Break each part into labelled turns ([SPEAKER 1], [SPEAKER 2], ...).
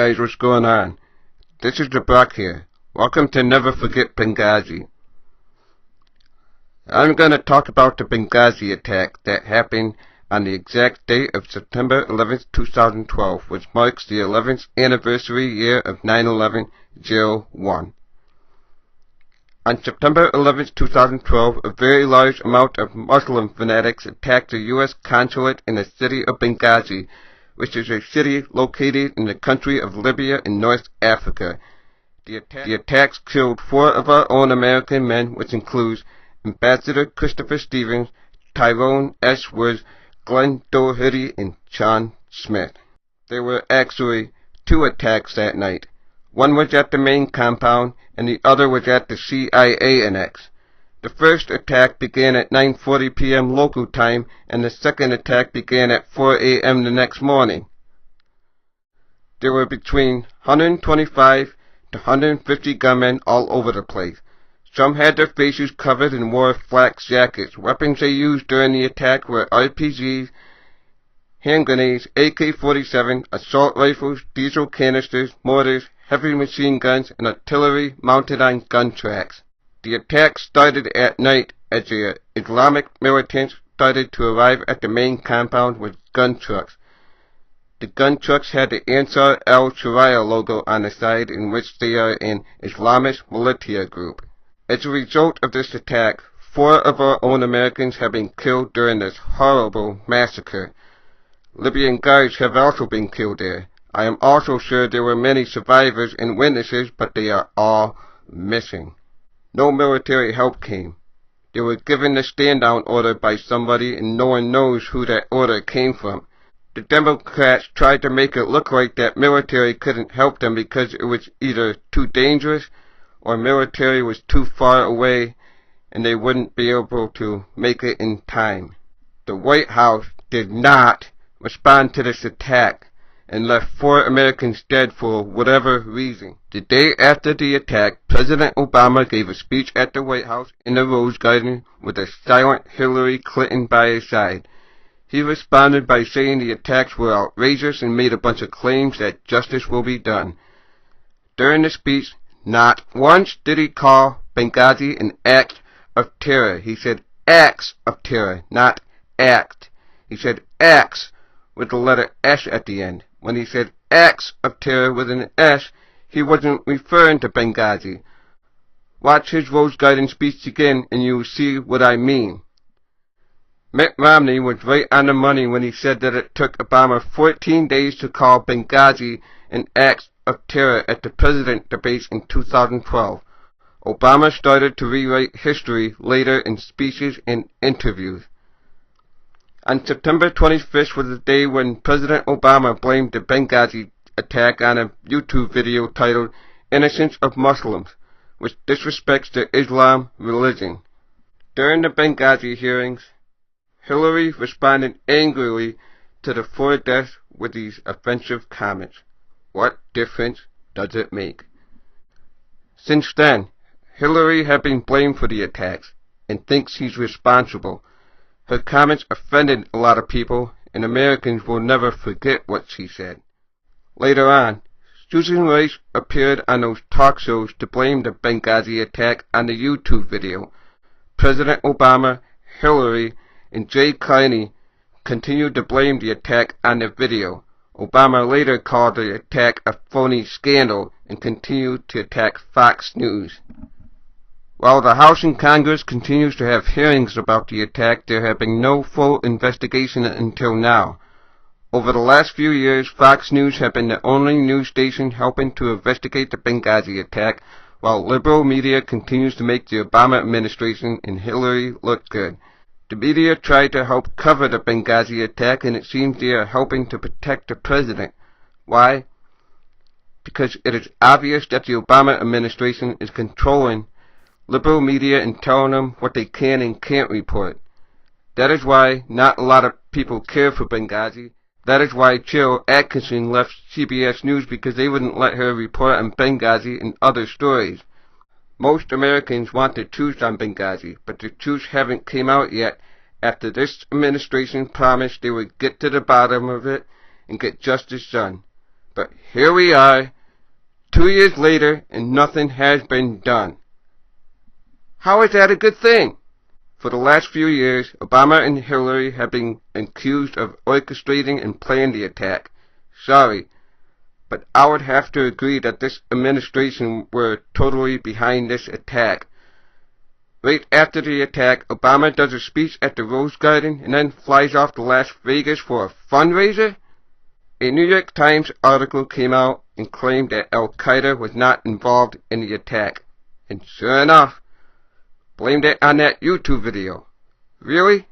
[SPEAKER 1] guys, what's going on? This is the Brock here. Welcome to Never Forget Benghazi. I'm going to talk about the Benghazi attack that happened on the exact date of September 11th, 2012, which marks the 11th anniversary year of 9/11/01. On September 11th, 2012, a very large amount of Muslim fanatics attacked the U.S. consulate in the city of Benghazi, which is a city located in the country of Libya in North Africa. The attacks killed 4 of our own American men, which includes Ambassador Christopher Stevens, Tyrone S. Woods, Glenn Doherty, and Sean Smith. There were actually 2 attacks that night. One was at the main compound, and the other was at the CIA Annex. The first attack began at 9:40 p.m. local time, and the second attack began at 4 a.m. the next morning. There were between 125 to 150 gunmen all over the place. Some had their faces covered and wore flak jackets. Weapons they used during the attack were RPGs, hand grenades, AK-47, assault rifles, diesel canisters, mortars, heavy machine guns, and artillery mounted on gun tracks. The attack started at night as the Islamic militants started to arrive at the main compound with gun trucks. The gun trucks had the Ansar al-Sharia logo on the side, in which they are an Islamist militia group. As a result of this attack, 4 of our own Americans have been killed during this horrible massacre. Libyan guards have also been killed there. I am also sure there were many survivors and witnesses, but they are all missing. No military help came. They were given the stand-down order by somebody, and no one knows who that order came from. The Democrats tried to make it look like that military couldn't help them because it was either too dangerous or military was too far away and they wouldn't be able to make it in time. The White House did not respond to this attack and left 4 Americans dead for whatever reason. The day after the attack, President Obama gave a speech at the White House in the Rose Garden with a silent Hillary Clinton by his side. He responded by saying the attacks were outrageous and made a bunch of claims that justice will be done. During the speech, not once did he call Benghazi an act of terror. He said acts of terror, not act. He said acts with the letter S at the end. When he said acts of terror with an S, he wasn't referring to Benghazi. Watch his Rose Garden speech again and you'll see what I mean. Mitt Romney was right on the money when he said that it took Obama 14 days to call Benghazi an act of terror at the president debates in 2012. Obama started to rewrite history later in speeches and interviews. On September 25th was the day when President Obama blamed the Benghazi attack on a YouTube video titled "Innocence of Muslims," which disrespects the Islam religion. During the Benghazi hearings, Hillary responded angrily to the 4 deaths with these offensive comments. What difference does it make? Since then, Hillary has been blamed for the attacks and thinks she's responsible. Her comments offended a lot of people, and Americans will never forget what she said. Later on, Susan Rice appeared on those talk shows to blame the Benghazi attack on the YouTube video. President Obama, Hillary, and Jay Carney continued to blame the attack on the video. Obama later called the attack a phony scandal and continued to attack Fox News. While the House and Congress continues to have hearings about the attack, there have been no full investigation until now. Over the last few years, Fox News have been the only news station helping to investigate the Benghazi attack, while liberal media continues to make the Obama administration and Hillary look good. The media tried to help cover the Benghazi attack, and it seems they are helping to protect the president. Why? Because it is obvious that the Obama administration is controlling liberal media and telling them what they can and can't report. That is why not a lot of people care for Benghazi. That is why Jill Atkinson left CBS News, because they wouldn't let her report on Benghazi and other stories. Most Americans want the truth on Benghazi, but the truth haven't came out yet after this administration promised they would get to the bottom of it and get justice done. But here we are, 2 years later, and nothing has been done. How is that a good thing? For the last few years, Obama and Hillary have been accused of orchestrating and planning the attack. Sorry, but I would have to agree that this administration were totally behind this attack. Right after the attack, Obama does a speech at the Rose Garden and then flies off to Las Vegas for a fundraiser? A New York Times article came out and claimed that Al-Qaeda was not involved in the attack. And sure enough, blamed it on that YouTube video. Really?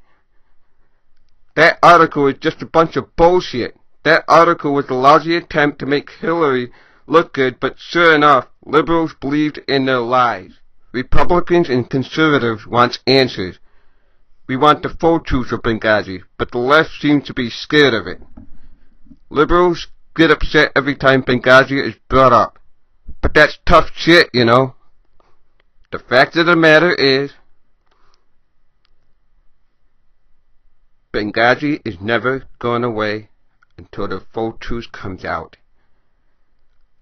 [SPEAKER 1] That article is just a bunch of bullshit. That article was a lousy attempt to make Hillary look good, but sure enough, liberals believed in their lies. Republicans and conservatives want answers. We want the full truth of Benghazi, but the left seems to be scared of it. Liberals get upset every time Benghazi is brought up. But that's tough shit, you know. The fact of the matter is, Benghazi is never going away until the full truth comes out.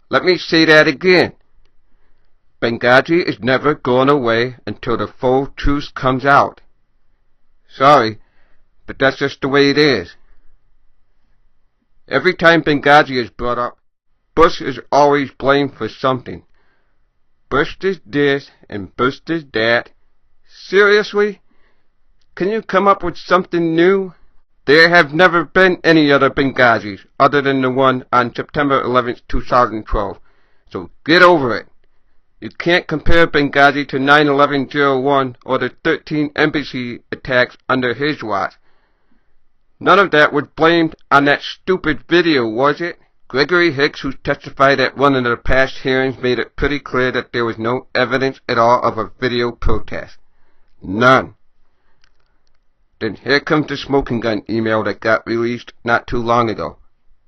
[SPEAKER 1] Let me say that again. Benghazi is never going away until the full truth comes out. Sorry, but that's just the way it is. Every time Benghazi is brought up, Bush is always blamed for something. Bush did this and Bush did that. Seriously? Can you come up with something new? There have never been any other Benghazis other than the one on September 11th, 2012. So get over it. You can't compare Benghazi to 9/11/01 or the 13 embassy attacks under his watch. None of that was blamed on that stupid video, was it? Gregory Hicks, who testified at one of the past hearings, made it pretty clear that there was no evidence at all of a video protest. None. Then here comes the smoking gun email that got released not too long ago.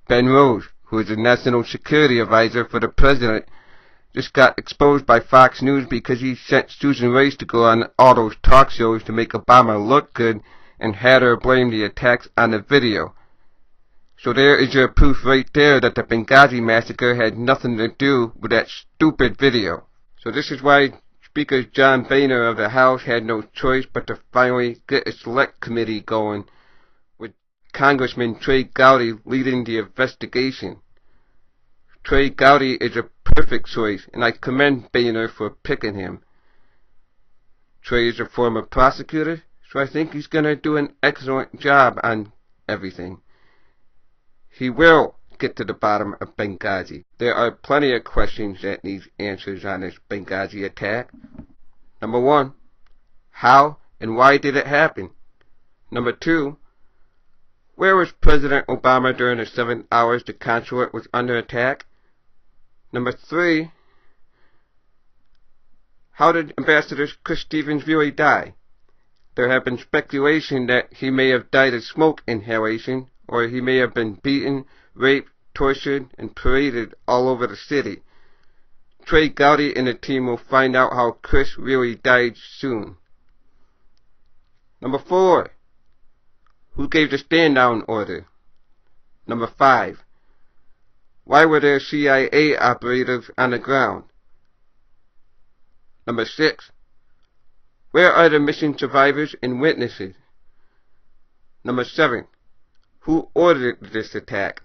[SPEAKER 1] Ben Rose, who is the National Security Advisor for the President, just got exposed by Fox News because he sent Susan Rice to go on all those talk shows to make Obama look good and had her blame the attacks on the video. So there is your proof right there that the Benghazi massacre had nothing to do with that stupid video. So this is why Speaker John Boehner of the House had no choice but to finally get a select committee going, with Congressman Trey Gowdy leading the investigation. Trey Gowdy is a perfect choice, and I commend Boehner for picking him. Trey is a former prosecutor, so I think he's going to do an excellent job on everything. He will get to the bottom of Benghazi. There are plenty of questions that need answers on this Benghazi attack. Number 1, how and why did it happen? Number 2, where was President Obama during the 7 hours the consulate was under attack? Number 3, how did Ambassador Chris Stevens really die? There have been speculation that he may have died of smoke inhalation, or he may have been beaten, raped, tortured, and paraded all over the city. Trey Gowdy and the team will find out how Chris really died soon. Number 4, who gave the stand-down order? Number 5, why were there CIA operatives on the ground? Number 6, where are the missing survivors and witnesses? Number 7, who ordered this attack?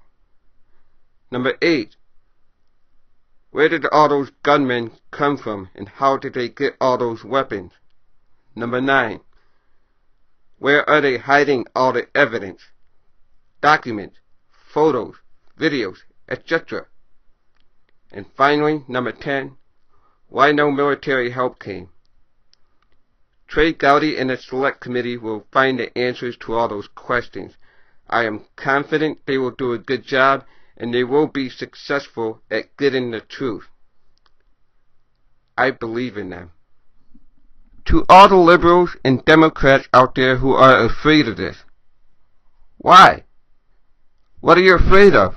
[SPEAKER 1] Number 8, where did all those gunmen come from and how did they get all those weapons? Number 9, where are they hiding all the evidence, documents, photos, videos, etc.? And finally, number 10, why no military help came? Trey Gowdy and the Select Committee will find the answers to all those questions. I am confident they will do a good job and they will be successful at getting the truth. I believe in them. To all the liberals and Democrats out there who are afraid of this, why? What are you afraid of?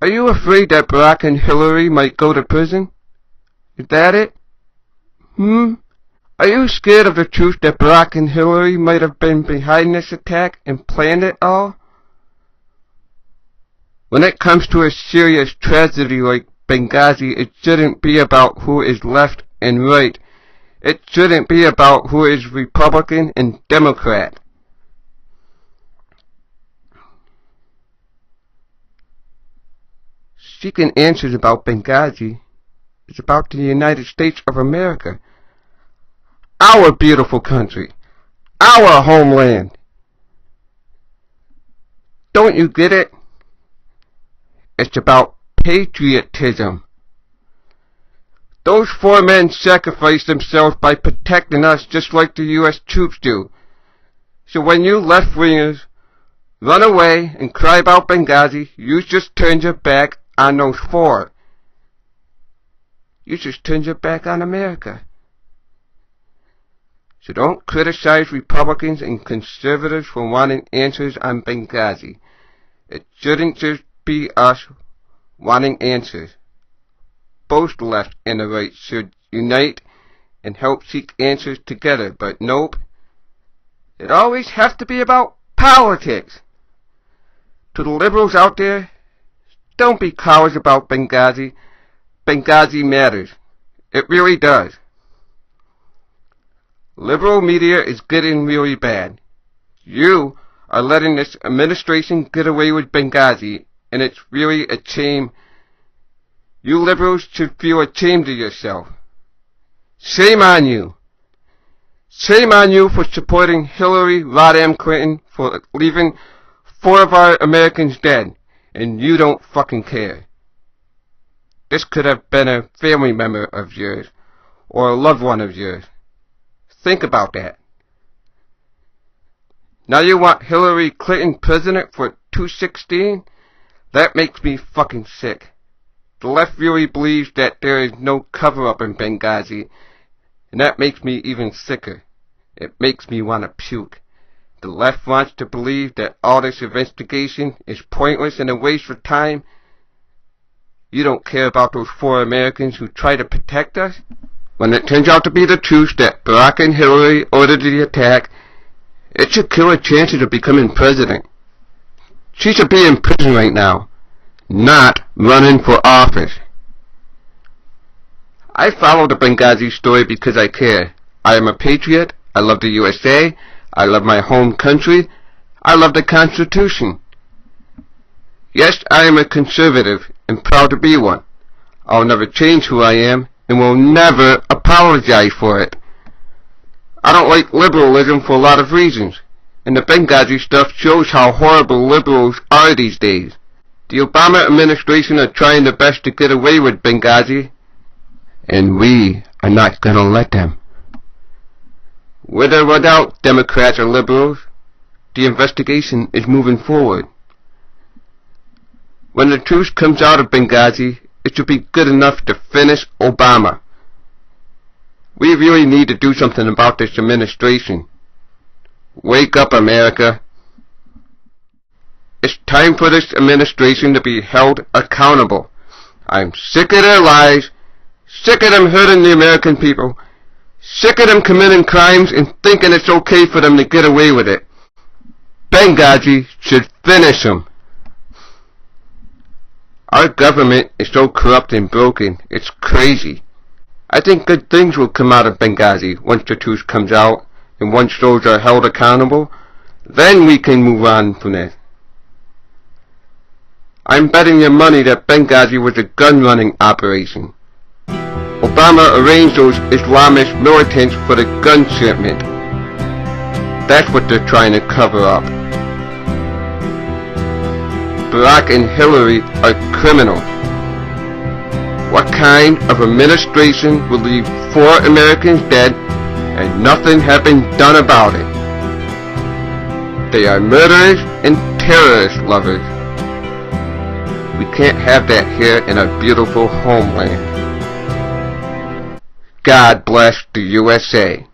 [SPEAKER 1] Are you afraid that Barack and Hillary might go to prison? Is that it? Are you scared of the truth that Barack and Hillary might have been behind this attack and planned it all? When it comes to a serious tragedy like Benghazi, it shouldn't be about who is left and right. It shouldn't be about who is Republican and Democrat. Seeking answers about Benghazi is about the United States of America. Our beautiful country. Our homeland. Don't you get it? It's about patriotism. Those 4 men sacrificed themselves by protecting us just like the U.S. troops do. So when you left-wingers run away and cry about Benghazi, you just turned your back on those 4. You just turned your back on America. So don't criticize Republicans and conservatives for wanting answers on Benghazi. It shouldn't just be us wanting answers. Both the left and the right should unite and help seek answers together, but nope. It always has to be about politics. To the liberals out there, don't be cowards about Benghazi. Benghazi matters. It really does. Liberal media is getting really bad. You are letting this administration get away with Benghazi, and it's really a shame. You liberals should feel ashamed of yourself. Shame on you. Shame on you for supporting Hillary Rodham Clinton, for leaving 4 of our Americans dead, and you don't fucking care. This could have been a family member of yours, or a loved one of yours. Think about that. Now you want Hillary Clinton president for 2016? That makes me fucking sick. The left really believes that there is no cover-up in Benghazi, and that makes me even sicker. It makes me want to puke. The left wants to believe that all this investigation is pointless and a waste of time. You don't care about those 4 Americans who try to protect us? When it turns out to be the truth that Barack and Hillary ordered the attack, it should kill her chances of becoming president. She should be in prison right now, not running for office. I follow the Benghazi story because I care. I am a patriot. I love the USA. I love my home country. I love the Constitution. Yes, I am a conservative and proud to be one. I'll never change who I am and will never apologize for it. I don't like liberalism for a lot of reasons, and the Benghazi stuff shows how horrible liberals are these days. The Obama administration are trying their best to get away with Benghazi, and we are not going to let them. With or without Democrats or liberals, the investigation is moving forward. When the truth comes out of Benghazi, it should be good enough to finish Obama. We really need to do something about this administration. Wake up, America. It's time for this administration to be held accountable. I'm sick of their lies, sick of them hurting the American people, sick of them committing crimes and thinking it's okay for them to get away with it. Benghazi should finish them. Our government is so corrupt and broken, it's crazy. I think good things will come out of Benghazi once the truth comes out, and once those are held accountable, then we can move on from this. I'm betting your money that Benghazi was a gun-running operation. Obama arranged those Islamist militants for the gun shipment. That's what they're trying to cover up. Barack and Hillary are criminals. What kind of administration will leave 4 Americans dead and nothing have been done about it? They are murderers and terrorist lovers. We can't have that here in our beautiful homeland. God bless the USA.